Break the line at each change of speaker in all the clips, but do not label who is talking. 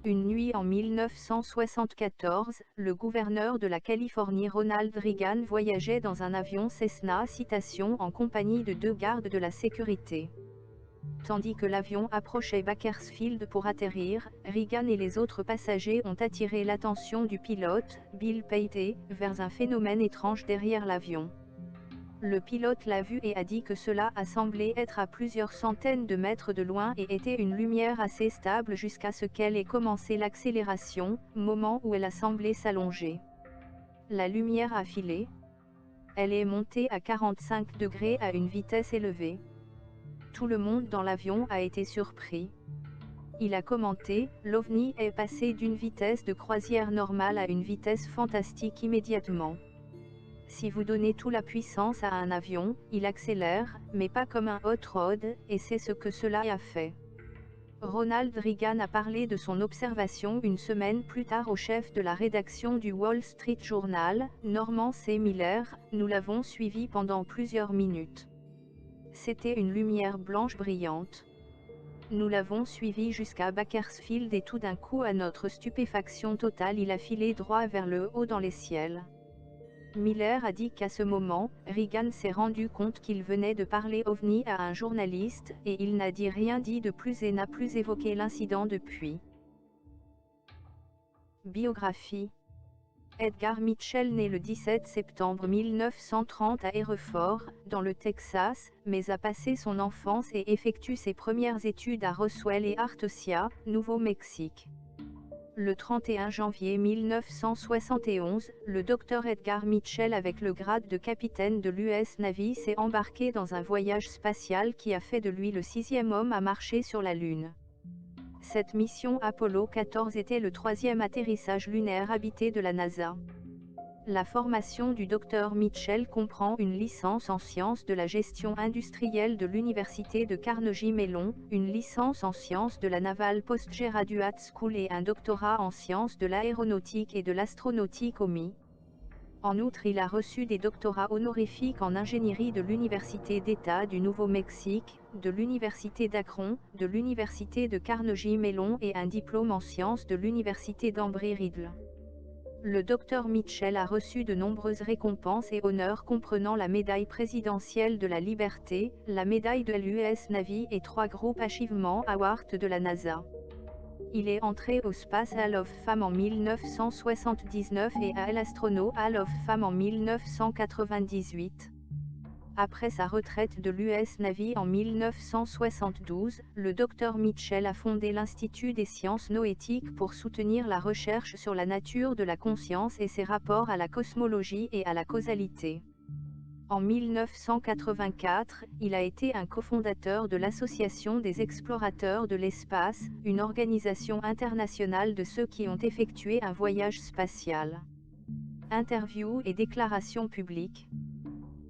Une nuit en 1974, le gouverneur de la Californie Ronald Reagan voyageait dans un avion Cessna Citation en compagnie de 2 gardes de la sécurité. Tandis que l'avion approchait Bakersfield pour atterrir, Reagan et les autres passagers ont attiré l'attention du pilote, Bill Payte, vers un phénomène étrange derrière l'avion. Le pilote l'a vu et a dit que cela a semblé être à plusieurs centaines de mètres de loin et était une lumière assez stable jusqu'à ce qu'elle ait commencé l'accélération, moment où elle a semblé s'allonger. La lumière a filé. Elle est montée à 45 degrés à une vitesse élevée. Tout le monde dans l'avion a été surpris. Il a commenté, l'OVNI est passé d'une vitesse de croisière normale à une vitesse fantastique immédiatement. Si vous donnez toute la puissance à un avion, il accélère, mais pas comme un hot rod, et c'est ce que cela a fait. Ronald Reagan a parlé de son observation une semaine plus tard au chef de la rédaction du Wall Street Journal, Norman C. Miller. Nous l'avons suivi pendant plusieurs minutes. C'était une lumière blanche brillante. Nous l'avons suivi jusqu'à Bakersfield et tout d'un coup à notre stupéfaction totale il a filé droit vers le haut dans les ciels. Miller a dit qu'à ce moment, Reagan s'est rendu compte qu'il venait de parler OVNI à un journaliste, et il n'a dit rien dit de plus et n'a plus évoqué l'incident depuis. Biographie. Edgar Mitchell naît le 17 septembre 1930 à Hereford, dans le Texas, mais a passé son enfance et effectue ses premières études à Roswell et Artesia, Nouveau-Mexique. Le 31 janvier 1971, le Dr Edgar Mitchell avec le grade de capitaine de l'US Navy s'est embarqué dans un voyage spatial qui a fait de lui le 6e homme à marcher sur la Lune. Cette mission Apollo 14 était le 3e atterrissage lunaire habité de la NASA. La formation du Dr Mitchell comprend une licence en sciences de la gestion industrielle de l'Université de Carnegie Mellon, une licence en sciences de la Naval Postgraduate School et un doctorat en sciences de l'aéronautique et de l'astronautique au MI. En outre, il a reçu des doctorats honorifiques en ingénierie de l'Université d'État du Nouveau-Mexique, de l'Université d'Akron, de l'Université de Carnegie Mellon et un diplôme en sciences de l'Université d'Embry-Riddle. Le Dr Mitchell a reçu de nombreuses récompenses et honneurs comprenant la médaille présidentielle de la liberté, la médaille de l'US Navy et 3 groupes Achievement Award de la NASA. Il est entré au Space Hall of Fame en 1979 et à l'Astronaut Hall of Fame en 1998. Après sa retraite de l'US Navy en 1972, le Dr Mitchell a fondé l'Institut des sciences noétiques pour soutenir la recherche sur la nature de la conscience et ses rapports à la cosmologie et à la causalité. En 1984, il a été un cofondateur de l'Association des explorateurs de l'espace, une organisation internationale de ceux qui ont effectué un voyage spatial. Interviews et déclarations publiques.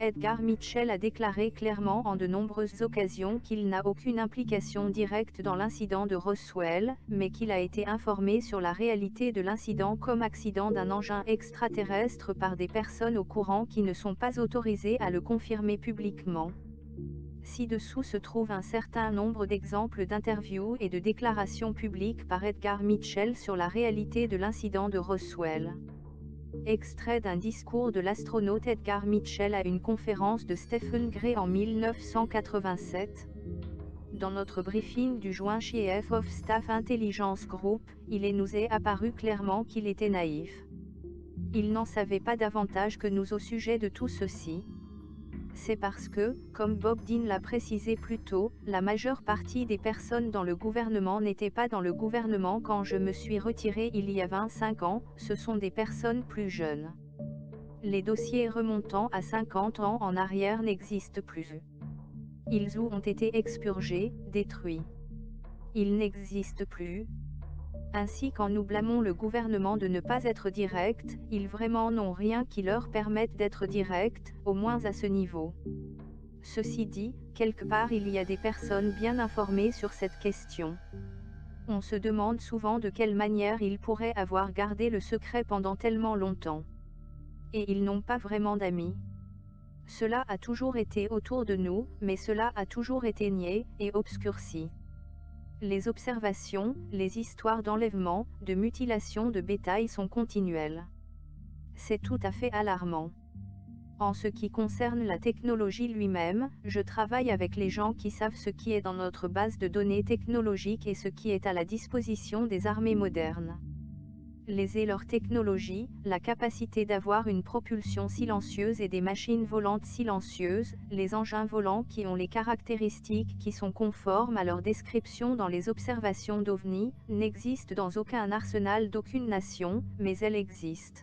Edgar Mitchell a déclaré clairement en de nombreuses occasions qu'il n'a aucune implication directe dans l'incident de Roswell, mais qu'il a été informé sur la réalité de l'incident comme accident d'un engin extraterrestre par des personnes au courant qui ne sont pas autorisées à le confirmer publiquement. Ci-dessous se trouve un certain nombre d'exemples d'interviews et de déclarations publiques par Edgar Mitchell sur la réalité de l'incident de Roswell. Extrait d'un discours de l'astronaute Edgar Mitchell à une conférence de Stephen Gray en 1987. Dans notre briefing du joint Chief of Staff Intelligence Group, il nous est apparu clairement qu'il était naïf. Il n'en savait pas davantage que nous au sujet de tout ceci. C'est parce que, comme Bob Dean l'a précisé plus tôt, la majeure partie des personnes dans le gouvernement n'étaient pas dans le gouvernement quand je me suis retiré il y a 25 ans, ce sont des personnes plus jeunes. Les dossiers remontant à 50 ans en arrière n'existent plus. Ils ont été expurgés, détruits. Ils n'existent plus. Ainsi, quand nous blâmons le gouvernement de ne pas être direct, ils vraiment n'ont rien qui leur permette d'être direct, au moins à ce niveau. Ceci dit, quelque part il y a des personnes bien informées sur cette question. On se demande souvent de quelle manière ils pourraient avoir gardé le secret pendant tellement longtemps. Et ils n'ont pas vraiment d'amis. Cela a toujours été autour de nous, mais cela a toujours été nié et obscurci. Les observations, les histoires d'enlèvement, de mutilation de bétail sont continuelles. C'est tout à fait alarmant. En ce qui concerne la technologie lui-même, je travaille avec les gens qui savent ce qui est dans notre base de données technologique et ce qui est à la disposition des armées modernes. Les et leur technologie, la capacité d'avoir une propulsion silencieuse et des machines volantes silencieuses, les engins volants qui ont les caractéristiques qui sont conformes à leur description dans les observations d'OVNI, n'existent dans aucun arsenal d'aucune nation, mais elles existent.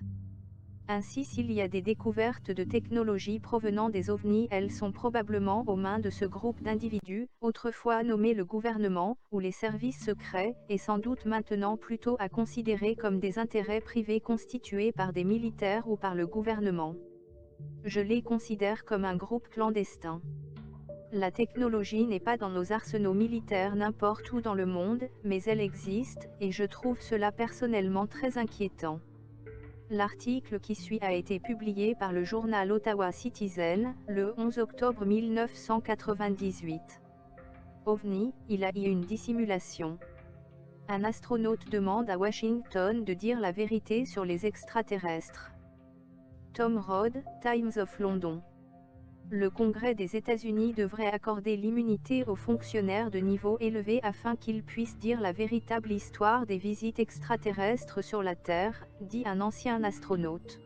Ainsi, s'il y a des découvertes de technologies provenant des ovnis, elles sont probablement aux mains de ce groupe d'individus, autrefois nommé le gouvernement, ou les services secrets, et sans doute maintenant plutôt à considérer comme des intérêts privés constitués par des militaires ou par le gouvernement. Je les considère comme un groupe clandestin. La technologie n'est pas dans nos arsenaux militaires n'importe où dans le monde, mais elle existe, et je trouve cela personnellement très inquiétant. L'article qui suit a été publié par le journal Ottawa Citizen, le 11 octobre 1998. OVNI, il a eu une dissimulation. Un astronaute demande à Washington de dire la vérité sur les extraterrestres. Tom Rhodes, Times of London. Le Congrès des États-Unis devrait accorder l'immunité aux fonctionnaires de niveau élevé afin qu'ils puissent dire la véritable histoire des visites extraterrestres sur la Terre, dit un ancien astronaute.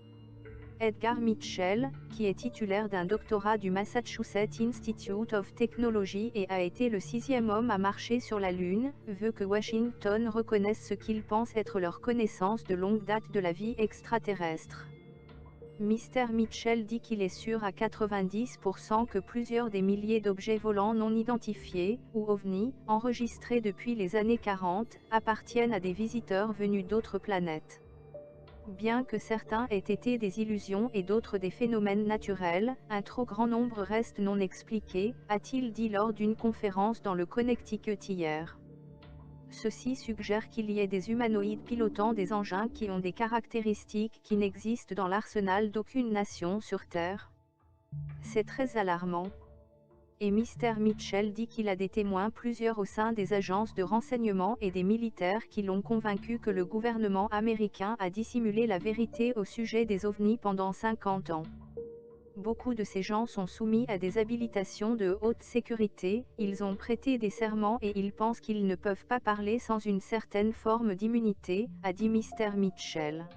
Edgar Mitchell, qui est titulaire d'un doctorat du Massachusetts Institute of Technology et a été le 6e homme à marcher sur la Lune, veut que Washington reconnaisse ce qu'il pense être leur connaissance de longue date de la vie extraterrestre. Mr. Mitchell dit qu'il est sûr à 90% que plusieurs des milliers d'objets volants non identifiés, ou OVNI, enregistrés depuis les années 40, appartiennent à des visiteurs venus d'autres planètes. Bien que certains aient été des illusions et d'autres des phénomènes naturels, un trop grand nombre reste non expliqué, a-t-il dit lors d'une conférence dans le Connecticut hier. Ceci suggère qu'il y ait des humanoïdes pilotant des engins qui ont des caractéristiques qui n'existent dans l'arsenal d'aucune nation sur Terre. C'est très alarmant. Et Mr. Mitchell dit qu'il a des témoins plusieurs au sein des agences de renseignement et des militaires qui l'ont convaincu que le gouvernement américain a dissimulé la vérité au sujet des ovnis pendant 50 ans. Beaucoup de ces gens sont soumis à des habilitations de haute sécurité, ils ont prêté des serments et ils pensent qu'ils ne peuvent pas parler sans une certaine forme d'immunité, a dit Mr. Mitchell.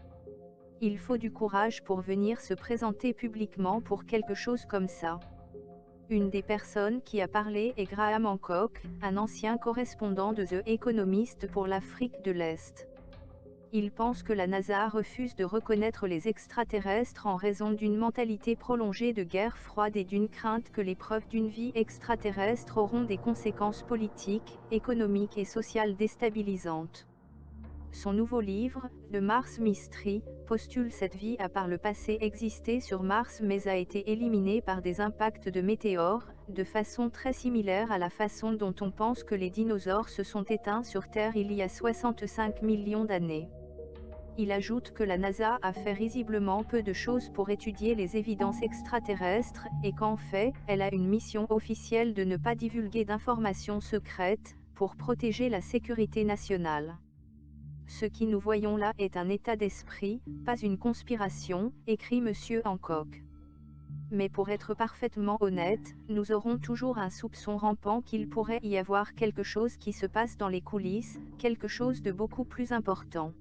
Il faut du courage pour venir se présenter publiquement pour quelque chose comme ça. Une des personnes qui a parlé est Graham Hancock, un ancien correspondant de The Economist pour l'Afrique de l'Est. Il pense que la NASA refuse de reconnaître les extraterrestres en raison d'une mentalité prolongée de guerre froide et d'une crainte que les preuves d'une vie extraterrestre auront des conséquences politiques, économiques et sociales déstabilisantes. Son nouveau livre, The Mars Mystery, postule cette vie a par le passé existé sur Mars mais a été éliminée par des impacts de météores, de façon très similaire à la façon dont on pense que les dinosaures se sont éteints sur Terre il y a 65 millions d'années. Il ajoute que la NASA a fait risiblement peu de choses pour étudier les évidences extraterrestres, et qu'en fait, elle a une mission officielle de ne pas divulguer d'informations secrètes, pour protéger la sécurité nationale. Ce qui nous voyons là est un état d'esprit, pas une conspiration, écrit M. Hancock. Mais pour être parfaitement honnête, nous aurons toujours un soupçon rampant qu'il pourrait y avoir quelque chose qui se passe dans les coulisses, quelque chose de beaucoup plus important.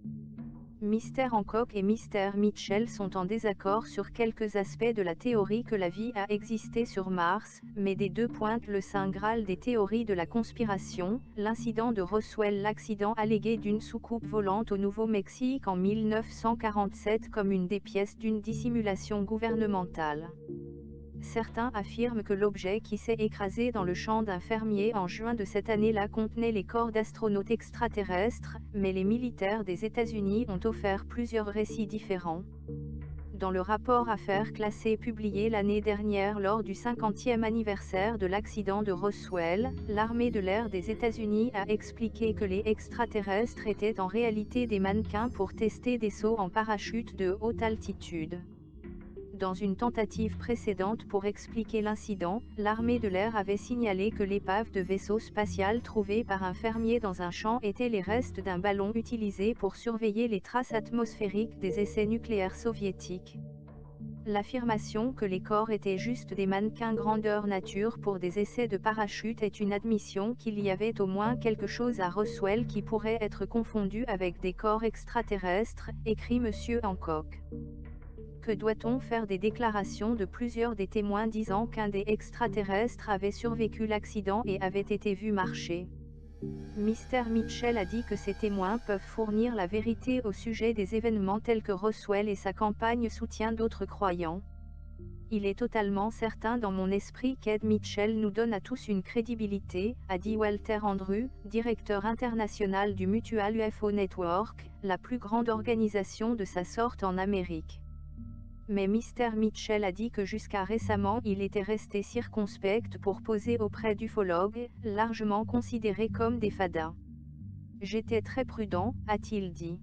Mr. Hancock et Mr. Mitchell sont en désaccord sur quelques aspects de la théorie que la vie a existé sur Mars, mais des deux pointent le saint graal des théories de la conspiration, l'incident de Roswell, l'accident allégué d'une soucoupe volante au Nouveau-Mexique en 1947 comme une des pièces d'une dissimulation gouvernementale. Certains affirment que l'objet qui s'est écrasé dans le champ d'un fermier en juin de cette année-là contenait les corps d'astronautes extraterrestres, mais les militaires des États-Unis ont offert plusieurs récits différents. Dans le rapport Affaires classées publié l'année dernière lors du 50e anniversaire de l'accident de Roswell, l'armée de l'air des États-Unis a expliqué que les extraterrestres étaient en réalité des mannequins pour tester des sauts en parachute de haute altitude. Dans une tentative précédente pour expliquer l'incident, l'armée de l'air avait signalé que l'épave de vaisseau spatial trouvée par un fermier dans un champ était les restes d'un ballon utilisé pour surveiller les traces atmosphériques des essais nucléaires soviétiques. L'affirmation que les corps étaient juste des mannequins grandeur nature pour des essais de parachute est une admission qu'il y avait au moins quelque chose à Roswell qui pourrait être confondu avec des corps extraterrestres, écrit M. Hancock. Que doit-on faire des déclarations de plusieurs des témoins disant qu'un des extraterrestres avait survécu l'accident et avait été vu marcher? Mr. Mitchell a dit que ces témoins peuvent fournir la vérité au sujet des événements tels que Roswell et sa campagne soutient d'autres croyants. Il est totalement certain dans mon esprit qu'Ed Mitchell nous donne à tous une crédibilité, a dit Walter Andrew, directeur international du Mutual UFO Network, la plus grande organisation de sa sorte en Amérique. Mais Mr. Mitchell a dit que jusqu'à récemment il était resté circonspect pour poser auprès d'ufologues, largement considérés comme des fadas. J'étais très prudent, a-t-il dit.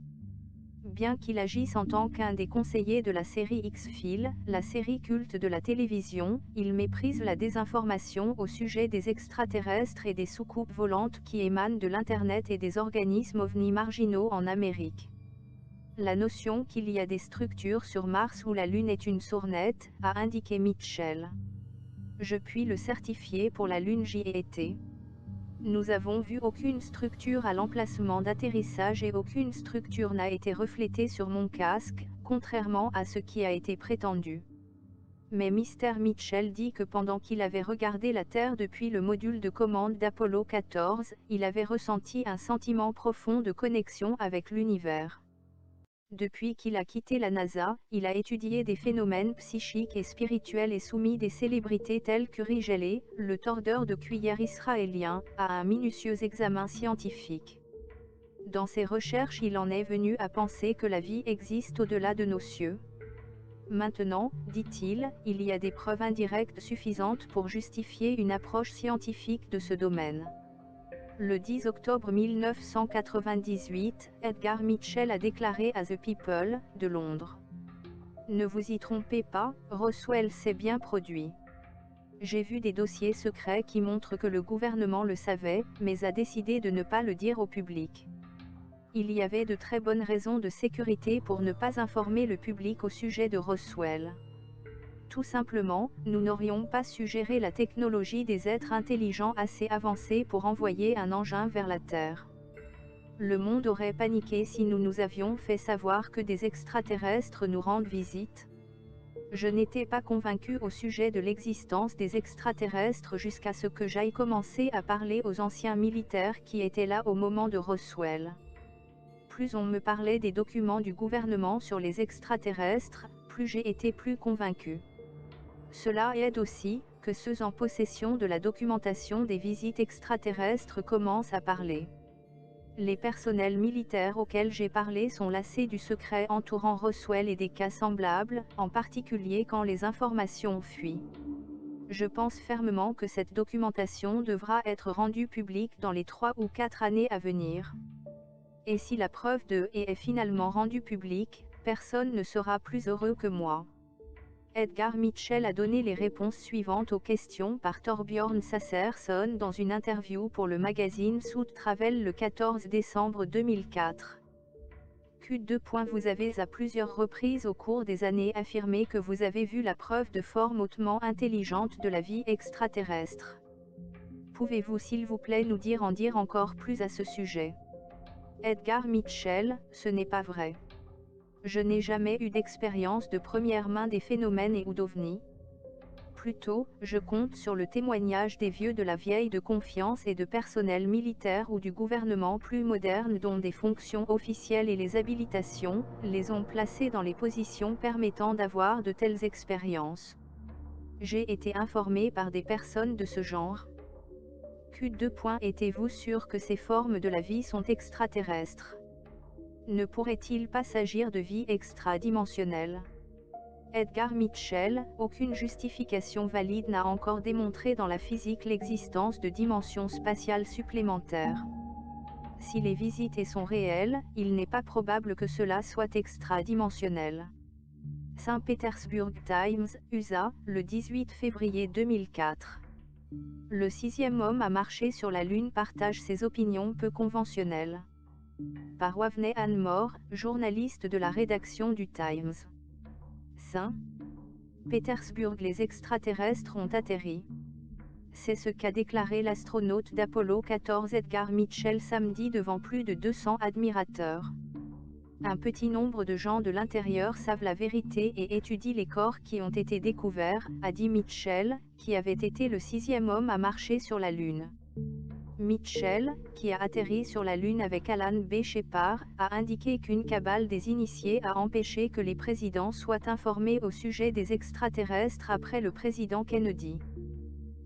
Bien qu'il agisse en tant qu'un des conseillers de la série X-Files, la série culte de la télévision, il méprise la désinformation au sujet des extraterrestres et des soucoupes volantes qui émanent de l'Internet et des organismes ovnis marginaux en Amérique. La notion qu'il y a des structures sur Mars ou la Lune est une sournette, a indiqué Mitchell. Je puis le certifier pour la Lune, j'y ai été. Nous avons vu aucune structure à l'emplacement d'atterrissage et aucune structure n'a été reflétée sur mon casque, contrairement à ce qui a été prétendu. Mais Mr. Mitchell dit que pendant qu'il avait regardé la Terre depuis le module de commande d'Apollo 14, il avait ressenti un sentiment profond de connexion avec l'univers. Depuis qu'il a quitté la NASA, il a étudié des phénomènes psychiques et spirituels et soumis des célébrités telles qu'Uri Geller, le tordeur de cuillère israélien, à un minutieux examen scientifique. Dans ses recherches, il en est venu à penser que la vie existe au-delà de nos cieux. Maintenant, dit-il, il y a des preuves indirectes suffisantes pour justifier une approche scientifique de ce domaine. Le 10 octobre 1998, Edgar Mitchell a déclaré à The People, de Londres. Ne vous y trompez pas, Roswell s'est bien produit. J'ai vu des dossiers secrets qui montrent que le gouvernement le savait, mais a décidé de ne pas le dire au public. Il y avait de très bonnes raisons de sécurité pour ne pas informer le public au sujet de Roswell. Tout simplement, nous n'aurions pas su gérer la technologie des êtres intelligents assez avancés pour envoyer un engin vers la Terre. Le monde aurait paniqué si nous nous avions fait savoir que des extraterrestres nous rendent visite. Je n'étais pas convaincu au sujet de l'existence des extraterrestres jusqu'à ce que j'aille commencer à parler aux anciens militaires qui étaient là au moment de Roswell. Plus on me parlait des documents du gouvernement sur les extraterrestres, plus j'ai été plus convaincu. Cela aide aussi, que ceux en possession de la documentation des visites extraterrestres commencent à parler. Les personnels militaires auxquels j'ai parlé sont lassés du secret entourant Roswell et des cas semblables, en particulier quand les informations fuient. Je pense fermement que cette documentation devra être rendue publique dans les 3 ou 4 années à venir. Et si la preuve de « et » est finalement rendue publique, personne ne sera plus heureux que moi. Edgar Mitchell a donné les réponses suivantes aux questions par Torbjörn Sasserson dans une interview pour le magazine South Travel le 14 décembre 2004. Q2. Vous avez à plusieurs reprises au cours des années affirmé que vous avez vu la preuve de forme hautement intelligente de la vie extraterrestre. Pouvez-vous s'il vous plaît nous dire encore plus à ce sujet? Edgar Mitchell, ce n'est pas vrai. Je n'ai jamais eu d'expérience de première main des phénomènes et ou d'ovnis. Plutôt, je compte sur le témoignage des vieux de la vieille de confiance et de personnel militaire ou du gouvernement plus moderne dont des fonctions officielles et les habilitations, les ont placés dans les positions permettant d'avoir de telles expériences. J'ai été informé par des personnes de ce genre. Q2. Étiez-vous sûr que ces formes de la vie sont extraterrestres? Ne pourrait-il pas s'agir de vie extradimensionnelle? Edgar Mitchell, aucune justification valide n'a encore démontré dans la physique l'existence de dimensions spatiales supplémentaires. Si les visites sont réelles, il n'est pas probable que cela soit extradimensionnel. Saint-Pétersbourg Times, USA, le 18 février 2004. Le sixième homme à marcher sur la Lune partage ses opinions peu conventionnelles. Par Wavney Anne-Moore, journaliste de la rédaction du Times. Saint-Pétersbourg, les extraterrestres ont atterri. C'est ce qu'a déclaré l'astronaute d'Apollo 14 Edgar Mitchell samedi devant plus de 200 admirateurs. Un petit nombre de gens de l'intérieur savent la vérité et étudient les corps qui ont été découverts, a dit Mitchell, qui avait été le sixième homme à marcher sur la Lune. Mitchell, qui a atterri sur la Lune avec Alan B. Shepard, a indiqué qu'une cabale des initiés a empêché que les présidents soient informés au sujet des extraterrestres après le président Kennedy.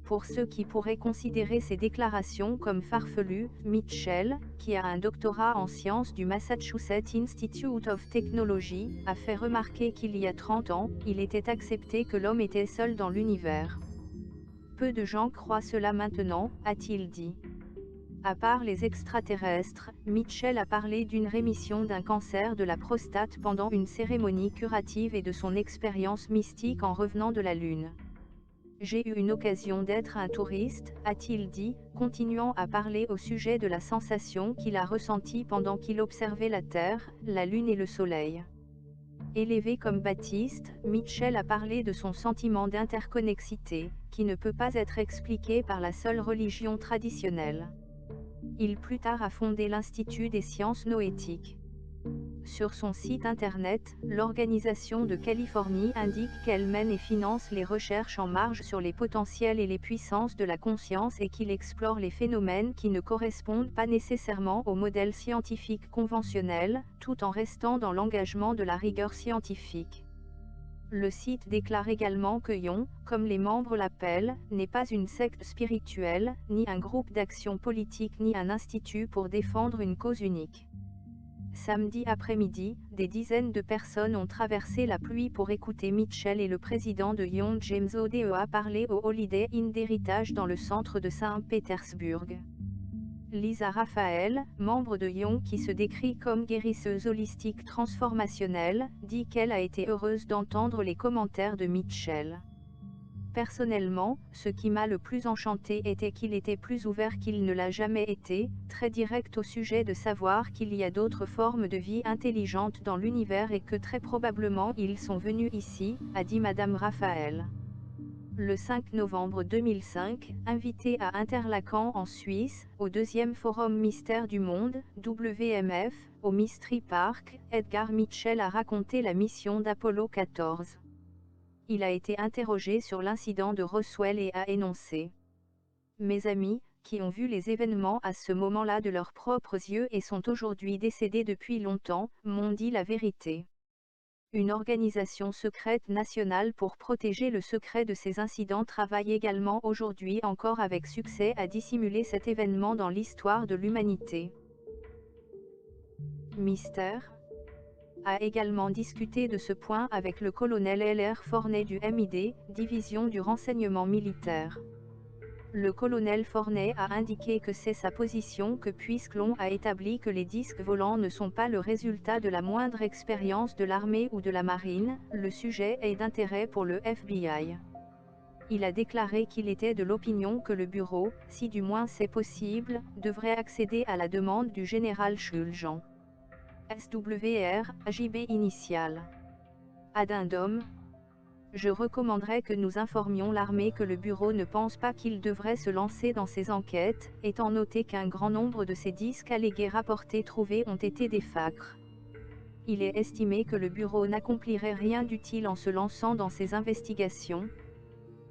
Pour ceux qui pourraient considérer ces déclarations comme farfelues, Mitchell, qui a un doctorat en sciences du Massachusetts Institute of Technology, a fait remarquer qu'il y a 30 ans, il était accepté que l'homme était seul dans l'univers. Peu de gens croient cela maintenant, a-t-il dit. À part les extraterrestres, Mitchell a parlé d'une rémission d'un cancer de la prostate pendant une cérémonie curative et de son expérience mystique en revenant de la Lune. J'ai eu une occasion d'être un touriste, a-t-il dit, continuant à parler au sujet de la sensation qu'il a ressentie pendant qu'il observait la Terre, la Lune et le Soleil. Élevé comme baptiste, Mitchell a parlé de son sentiment d'interconnexité, qui ne peut pas être expliqué par la seule religion traditionnelle. Il plus tard a fondé l'Institut des sciences noétiques. Sur son site internet, l'organisation de Californie indique qu'elle mène et finance les recherches en marge sur les potentiels et les puissances de la conscience et qu'il explore les phénomènes qui ne correspondent pas nécessairement au modèle scientifique conventionnel, tout en restant dans l'engagement de la rigueur scientifique. Le site déclare également que Yon, comme les membres l'appellent, n'est pas une secte spirituelle, ni un groupe d'action politique ni un institut pour défendre une cause unique. Samedi après-midi, des dizaines de personnes ont traversé la pluie pour écouter Mitchell et le président de Yon James Odea parler au Holiday Inn d'Héritage dans le centre de Saint-Pétersbourg. Lisa Raphael, membre de Yon qui se décrit comme guérisseuse holistique transformationnelle, dit qu'elle a été heureuse d'entendre les commentaires de Mitchell. Personnellement, ce qui m'a le plus enchanté était qu'il était plus ouvert qu'il ne l'a jamais été, très direct au sujet de savoir qu'il y a d'autres formes de vie intelligentes dans l'univers et que très probablement ils sont venus ici, a dit Madame Raphaël. Le 5 novembre 2005, invité à Interlaken en Suisse, au deuxième Forum Mystère du Monde, WMF, au Mystery Park, Edgar Mitchell a raconté la mission d'Apollo 14. Il a été interrogé sur l'incident de Roswell et a énoncé : mes amis, qui ont vu les événements à ce moment-là de leurs propres yeux et sont aujourd'hui décédés depuis longtemps, m'ont dit la vérité. Une organisation secrète nationale pour protéger le secret de ces incidents travaille également aujourd'hui encore avec succès à dissimuler cet événement dans l'histoire de l'humanité. Mystère a également discuté de ce point avec le colonel L.R. Forney du MID, division du renseignement militaire. Le colonel Forney a indiqué que c'est sa position que puisque l'on a établi que les disques volants ne sont pas le résultat de la moindre expérience de l'armée ou de la marine, le sujet est d'intérêt pour le FBI. Il a déclaré qu'il était de l'opinion que le bureau, si du moins c'est possible, devrait accéder à la demande du général Schuljan. SWR, JB initial. Addendum. Je recommanderais que nous informions l'armée que le bureau ne pense pas qu'il devrait se lancer dans ces enquêtes, étant noté qu'un grand nombre de ces disques allégués rapportés trouvés ont été des facres. Il est estimé que le bureau n'accomplirait rien d'utile en se lançant dans ces investigations.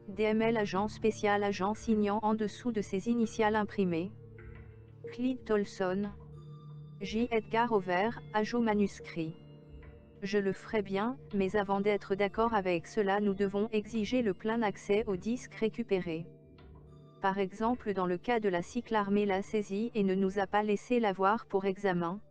DML agent spécial agent signant en dessous de ses initiales imprimées. Clyde Tolson. J. Edgar Hoover, agent manuscrit. Je le ferai bien, mais avant d'être d'accord avec cela nous devons exiger le plein accès aux disques récupérés. Par exemple dans le cas de la SIC l'armée l'a saisi et ne nous a pas laissé l'avoir pour examen.